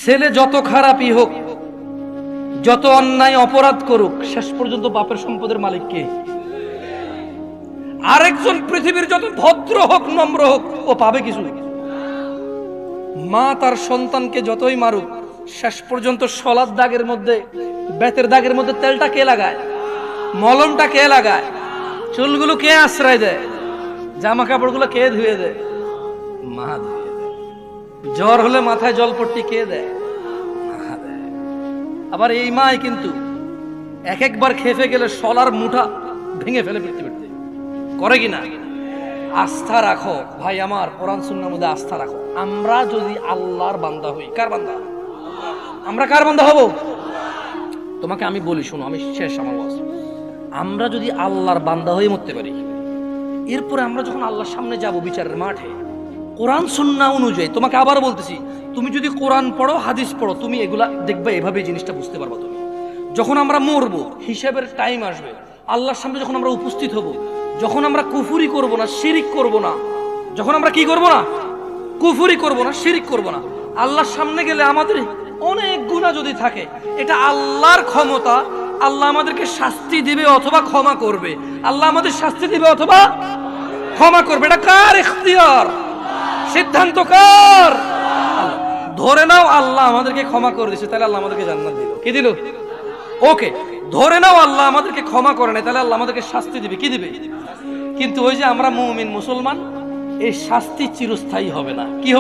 ছেলে যত খারাপই হোক, যত অন্যায় অপরাধ করুক, শেষ পর্যন্ত বাপের সম্পদের মালিক কে? আরেকজন পৃথিবীর যত ভদ্র হোক, নম্র হোক, ও পাবে কিছু? মা তার সন্তানকে যতই মারুক, শেষ পর্যন্ত শলার দাগের মধ্যে, বেতের দাগের মধ্যে তেলটা কে লাগায়? মলমটা কে লাগায়? চুলগুলো কে আশ্রয় দেয়? জামা কাপড়গুলো কে ধুয়ে দেয়? মা ধুয়ে দেয়। জ্বর হলে মাথায় জলপট্টি কে দেয়? মা দেয়। আবার এই মাই কিন্তু এক একবার খেপে গেলে শলার মুঠা ভেঙে ফেলে পৃথিবীতে, করে কিনা? আস্থা রাখো ভাই আমার, কোরআন সুন্নাহর মধ্যে আস্থা রাখো। আমরা যদি আল্লাহর বান্দা হই, কার বান্দা? আমরা কার বান্দা হব? তোমাকে আমি বলি, শোনো, আমি শেষ আমার ওয়াজ। আমরা যদি আল্লাহর বান্দা হয়ে মরতে পারি, এরপরে আমরা যখন আল্লাহর সামনে যাব বিচারের মাঠে, কোরআন সুন্নাহ অনুযায়ী, তোমাকে আবার বলতেছি, তুমি যদি কোরআন পড়ো, হাদিস পড়ো, তুমি এগুলা দেখবে, এভাবে জিনিসটা বুঝতে পারবা। তুমি যখন আমরা মরবো, হিসাবের টাইম আসবে, আল্লাহর সামনে যখন আমরা উপস্থিত হব, যখন আমরা কুফরি করব না, শিরিক করব না, যখন আমরা কি করব না, কুফরি করব না, শিরিক করব না, আল্লাহর সামনে গেলে আমাদের অনেক গুনাহ যদি থাকে, এটা আল্লাহর ক্ষমতা। আল্লাহ আমাদেরকে শাস্তি দিবে অথবা ক্ষমা করবে। আল্লাহ আমাদের শাস্তি দিবে অথবা ক্ষমা করবে। এটা কার ইখতিয়ার? সিদ্ধান্ত কার? ধরে নাও আল্লাহ আমাদেরকে ক্ষমা করে দিয়েছে, তাহলে আল্লাহ আমাদেরকে জান্নাত দিল। কি দিল? ওকে, ধরে নাও আল্লাহ আমাদেরকে ক্ষমা করে নাই, তাহলে আল্লাহ আমাদেরকে শাস্তি দিবে। কি দিবে? কিন্তু ওই যে আমরা মুমিন মুসলমান, এই শাস্তি চিরস্থায়ী হবে না। কি হবে?